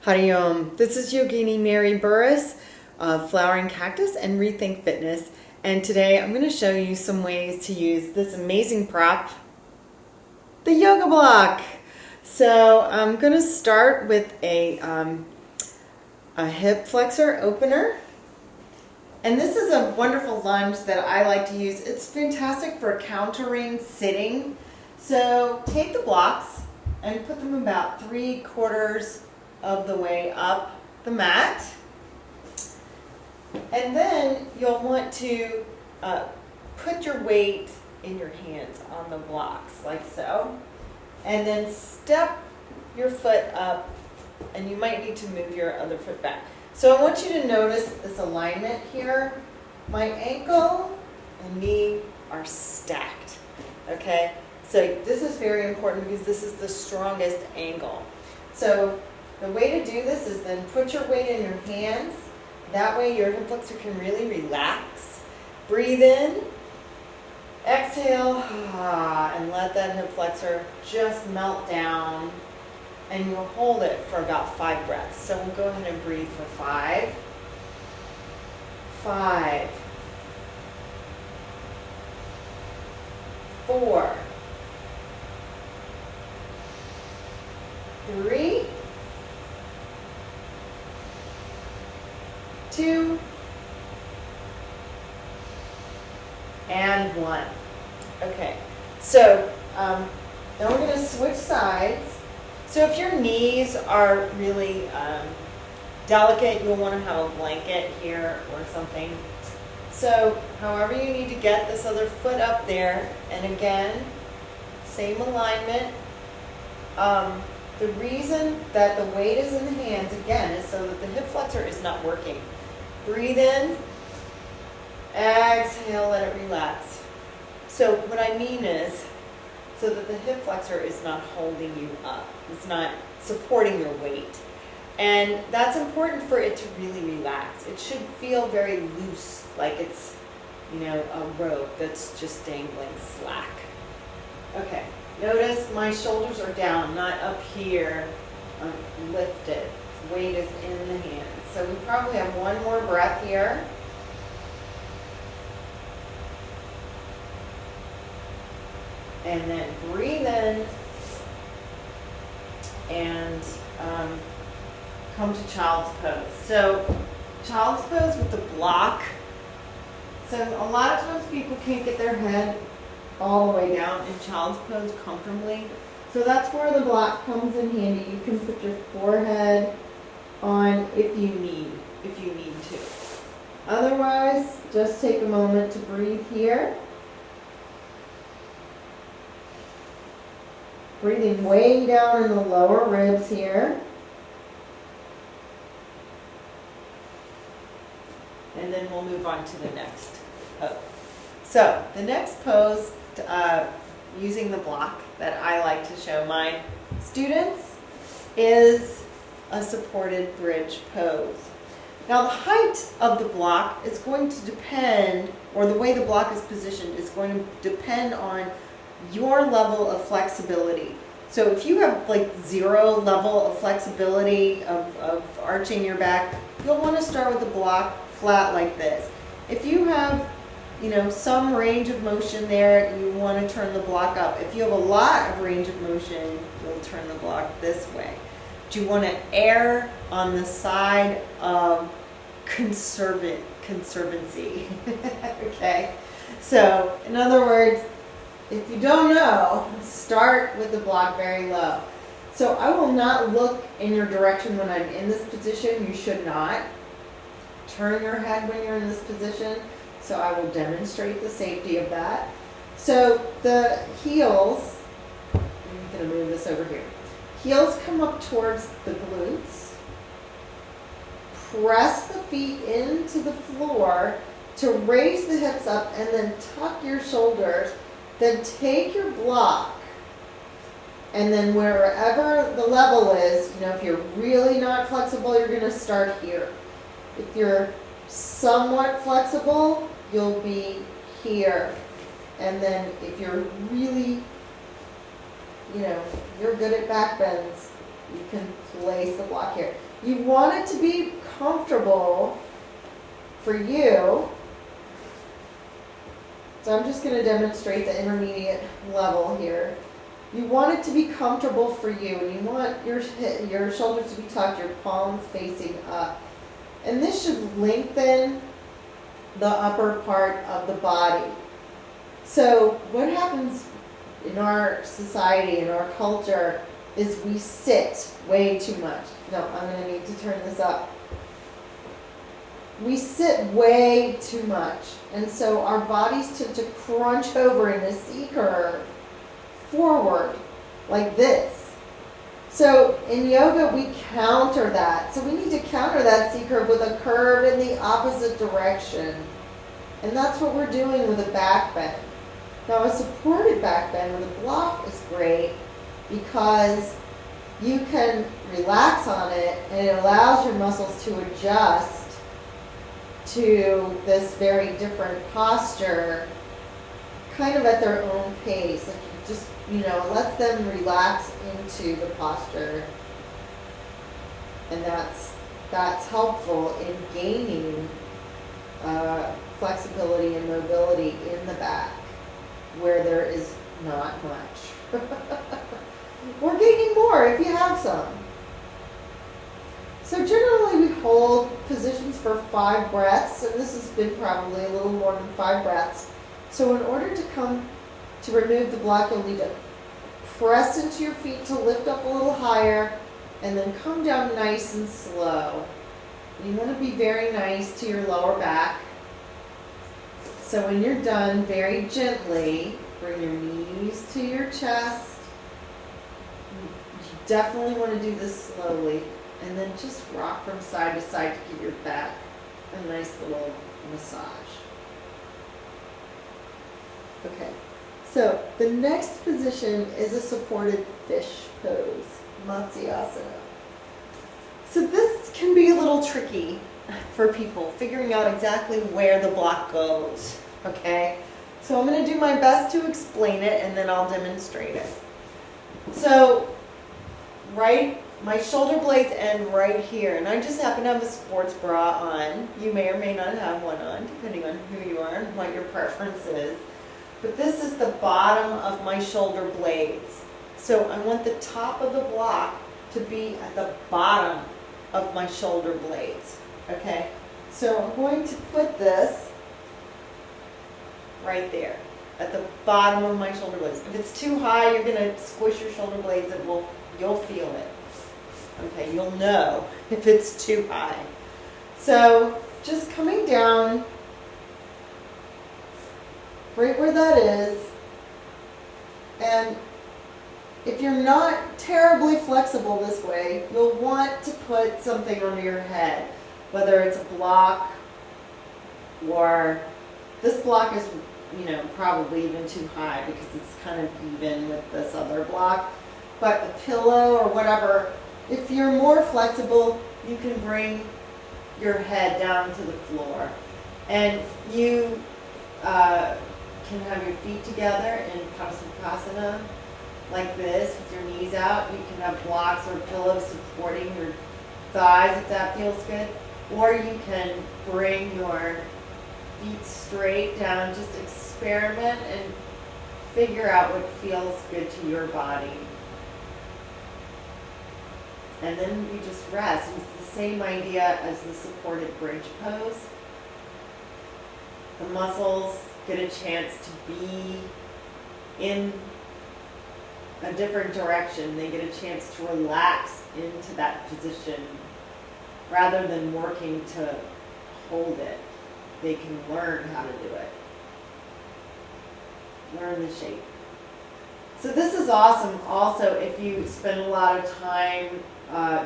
This is Yogini Mary Burris of Flowering Cactus and Rethink Fitness, and today I'm going to show you some ways to use this amazing prop, the yoga block. So I'm going to start with a hip flexor opener, and this is a wonderful lunge that I like to use. It's fantastic for countering sitting. So take the blocks and put them about 3/4 of the way up the mat, and then you'll want to put your weight in your hands on the blocks like so, and then step your foot up, and you might need to move your other foot back. So I want you to notice this alignment here. My ankle and knee are stacked, okay? So this is very important because this is the strongest angle. So the way to do this is then put your weight in your hands. That way your hip flexor can really relax. Breathe in, exhale, and let that hip flexor just melt down. And you'll hold it for about 5 breaths. So we'll go ahead and breathe for 5, 5, 4, 3, 2, and 1. Okay, so now we're going to switch sides. So if your knees are really delicate, you'll want to have a blanket here or something. So however you need to get this other foot up there, and again, same alignment. The reason that the weight is in the hands, again, is so that the hip flexor is not working. Breathe in, exhale, let it relax. So what I mean is, so that the hip flexor is not holding you up. It's not supporting your weight. And that's important for it to really relax. It should feel very loose, like it's, a rope that's just dangling slack. Okay, notice my shoulders are down, not up here, lifted. Weight is in the hands. So we probably have one more breath here. And then breathe in and come to child's pose. So child's pose with the block. So a lot of times people can't get their head all the way down in child's pose comfortably. So that's where the block comes in handy. You can put your forehead on if you need to. Otherwise, just take a moment to breathe here. Breathing way down in the lower ribs here. And then we'll move on to the next pose. So the next pose, using the block that I like to show my students, is a supported bridge pose. Now the height of the block is going to depend, or the way the block is positioned is going to depend on your level of flexibility. So if you have like 0 level of flexibility of arching your back, you'll want to start with the block flat like this. If you have some range of motion there, you want to turn the block up. If you have a lot of range of motion, you'll turn the block this way. But you want to err on the side of conservancy. Okay? So in other words, if you don't know, start with the block very low. So I will not look in your direction when I'm in this position. You should not turn your head when you're in this position. So I will demonstrate the safety of that. So the heels, I'm going to move this over here. Heels come up towards the glutes. Press the feet into the floor to raise the hips up, and then tuck your shoulders. Then take your block, and then wherever the level is, if you're really not flexible, you're going to start here. If you're somewhat flexible, you'll be here. And then if you're really, you're good at back bends, You can place the block here. You want it to be comfortable for you. So I'm just going to demonstrate the intermediate level here. You want it to be comfortable for you, and you want your shoulders to be tucked, your palms facing up. And this should lengthen the upper part of the body. So what happens in our society, in our culture, is we sit way too much. No, I'm going to need to turn this up. We sit way too much. And so our bodies tend to crunch over in a C curve forward like this. So in yoga, we counter that. So we need to counter that C curve with a curve in the opposite direction. And that's what we're doing with a back bend. Now a supported back bend with a block is great because you can relax on it and it allows your muscles to adjust to this very different posture kind of at their own pace. Like just, lets them relax into the posture. And that's helpful in gaining flexibility and mobility in the back where there is not much. Or gaining more if you have some. So generally we hold positions for 5 breaths, and this has been probably a little more than 5 breaths. So in order to remove the block, you'll need to press into your feet to lift up a little higher, and then come down nice and slow. You want to be very nice to your lower back. So when you're done, very gently, bring your knees to your chest. You definitely want to do this slowly. And then just rock from side to side to give your back a nice little massage. Okay, so the next position is a supported fish pose, Matsyasana. So this can be a little tricky for people, figuring out exactly where the block goes, okay? So I'm going to do my best to explain it, and then I'll demonstrate it. So, my shoulder blades end right here, and I just happen to have a sports bra on. You may or may not have one on, depending on who you are and what your preference is. But this is the bottom of my shoulder blades. So I want the top of the block to be at the bottom of my shoulder blades. Okay? So I'm going to put this right there, at the bottom of my shoulder blades. If it's too high, you're going to squish your shoulder blades and you'll feel it. Okay, you'll know if it's too high. So just coming down right where that is, and if you're not terribly flexible this way, you'll want to put something under your head, whether it's a block, or this block is, probably even too high because it's kind of even with this other block, but a pillow or whatever. If you're more flexible, you can bring your head down to the floor. And you can have your feet together in Padmasana like this with your knees out. You can have blocks or pillows supporting your thighs if that feels good. Or you can bring your feet straight down. Just experiment and figure out what feels good to your body. And then you just rest. It's the same idea as the supported bridge pose. The muscles get a chance to be in a different direction. They get a chance to relax into that position rather than working to hold it. They can learn how to do it. Learn the shape. So this is awesome also if you spend a lot of time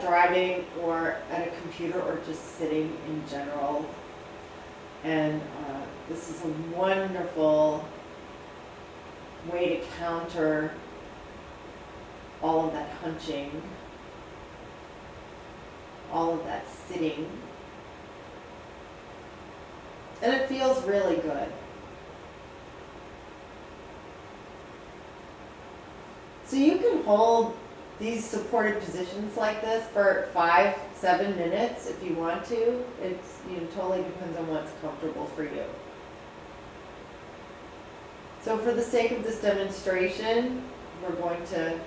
driving or at a computer or just sitting in general. And this is a wonderful way to counter all of that hunching, all of that sitting. And it feels really good. So you can hold these supported positions like this for 5-7 minutes if you want to. It's, totally depends on what's comfortable for you. So for the sake of this demonstration, we're going to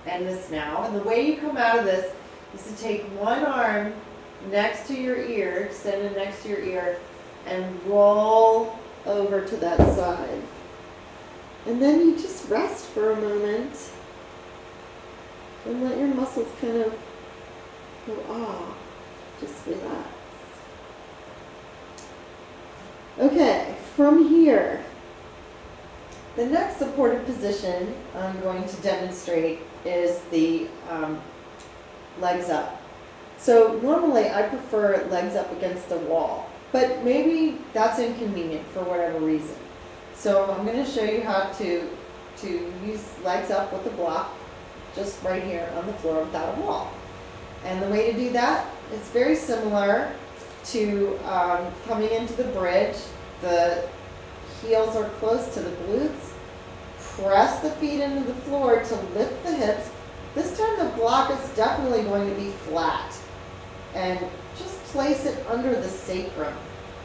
end this now. And the way you come out of this is to take one arm next to your ear, extended next to your ear, and roll over to that side. And then you just rest for a moment and let your muscles kind of go off. Just relax. Okay, from here, the next supported position I'm going to demonstrate is the legs up. So normally I prefer legs up against the wall, but maybe that's inconvenient for whatever reason. So I'm going to show you how to use legs up with the block just right here on the floor without a wall. And the way to do that is very similar to coming into the bridge. The heels are close to the glutes. Press the feet into the floor to lift the hips. This time the block is definitely going to be flat. And just place it under the sacrum.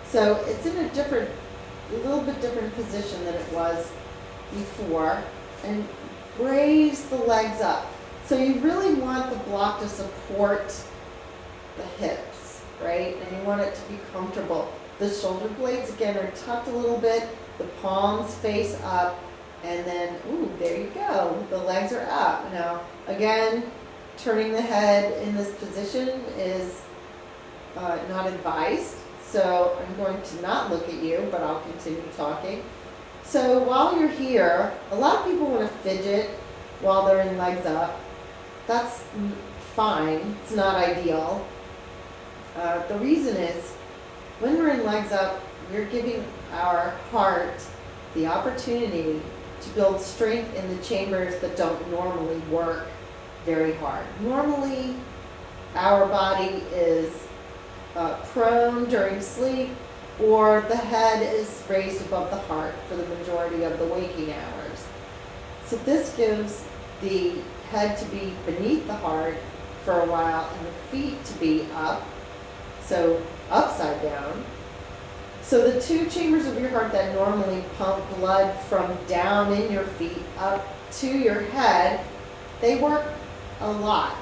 So it's in a little bit different position than it was before. And raise the legs up. So you really want the block to support the hips, right? And you want it to be comfortable. The shoulder blades, again, are tucked a little bit. The palms face up. And then, ooh, there you go. The legs are up. Now, again, turning the head in this position is not advised. So I'm going to not look at you, but I'll continue talking. So while you're here, a lot of people want to fidget while they're in legs up. That's fine. It's not ideal. The reason is when we're in legs up, we're giving our heart the opportunity to build strength in the chambers that don't normally work very hard. Normally, our body is prone during sleep, or the head is raised above the heart for the majority of the waking hours. So this gives the head to be beneath the heart for a while and the feet to be up, so upside down. So the two chambers of your heart that normally pump blood from down in your feet up to your head, they work a lot.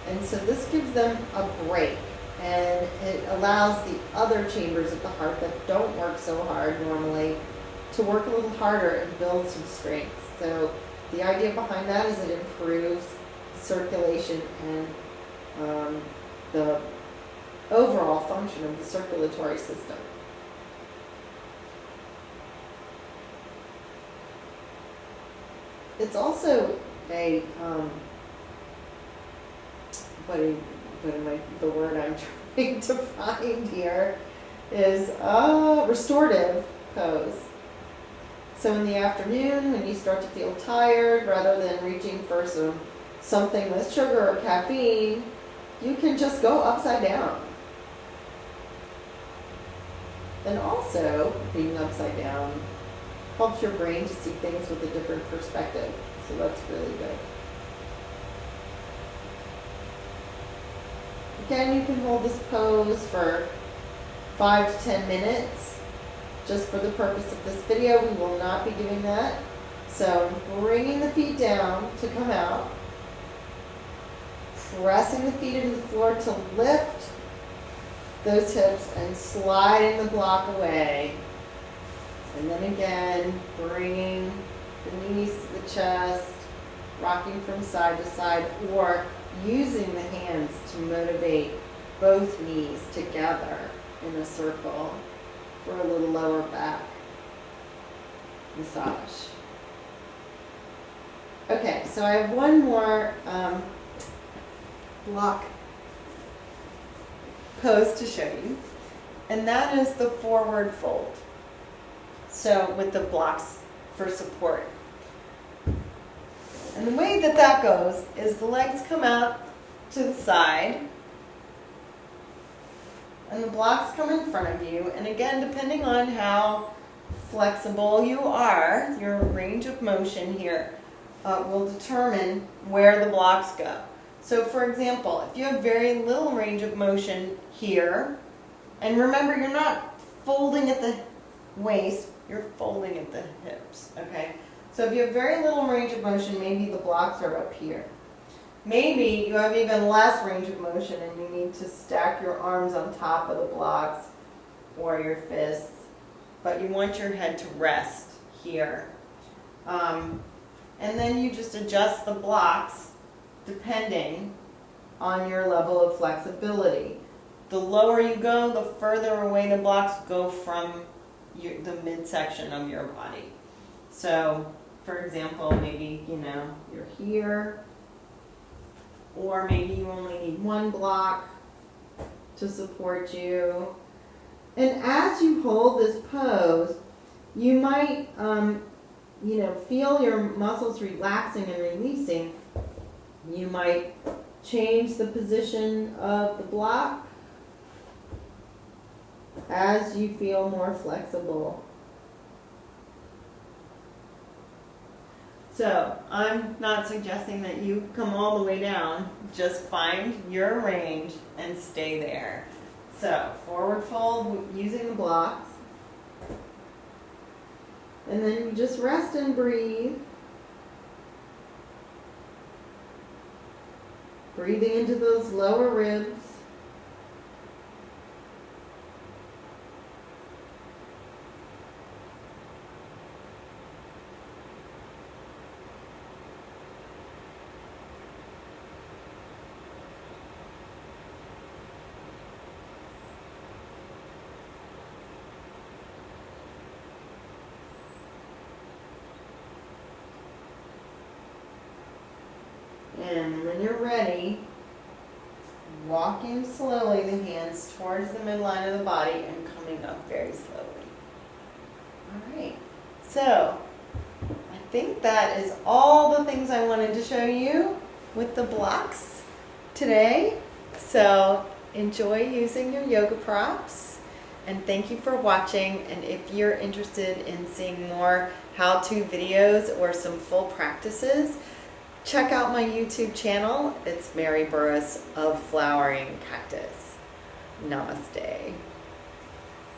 And so this gives them a break. And it allows the other chambers of the heart that don't work so hard normally to work a little harder and build some strength. So the idea behind that is it improves circulation and the overall function of the circulatory system. It's also a the word I'm trying to find here is restorative pose. So in the afternoon, when you start to feel tired, rather than reaching for something with sugar or caffeine, you can just go upside down. And also, being upside down helps your brain to see things with a different perspective. So that's really good. Again, you can hold this pose for 5 to 10 minutes. Just for the purpose of this video, we will not be doing that. So bringing the feet down to come out. Pressing the feet into the floor to lift those hips and sliding the block away. And then again, bringing the knees to the chest, rocking from side to side, or using the hands to motivate both knees together in a circle for a little lower back massage. Okay, so I have one more block pose to show you, and that is the forward fold. So with the blocks for support. And the way that that goes is the legs come out to the side and the blocks come in front of you. And again, depending on how flexible you are, your range of motion here, will determine where the blocks go. So for example, if you have very little range of motion here, and remember you're not folding at the waist, you're folding at the hips, okay? So if you have very little range of motion, maybe the blocks are up here. Maybe you have even less range of motion and you need to stack your arms on top of the blocks or your fists, but you want your head to rest here. And then you just adjust the blocks depending on your level of flexibility. The lower you go, the further away the blocks go from the midsection of your body. So, for example, maybe, you're here, or maybe you only need one block to support you. And as you hold this pose, you might, feel your muscles relaxing and releasing. You might change the position of the block as you feel more flexible. So I'm not suggesting that you come all the way down. Just find your range and stay there. So forward fold using the blocks. And then you just rest and breathe. Breathing into those lower ribs. And when you're ready, walking slowly the hands towards the midline of the body and coming up very slowly. All right, so I think that is all the things I wanted to show you with the blocks today. So enjoy using your yoga props, and thank you for watching. And if you're interested in seeing more how-to videos or some full practices, check out my YouTube channel. It's Mary Burris of Flowering Cactus. Namaste.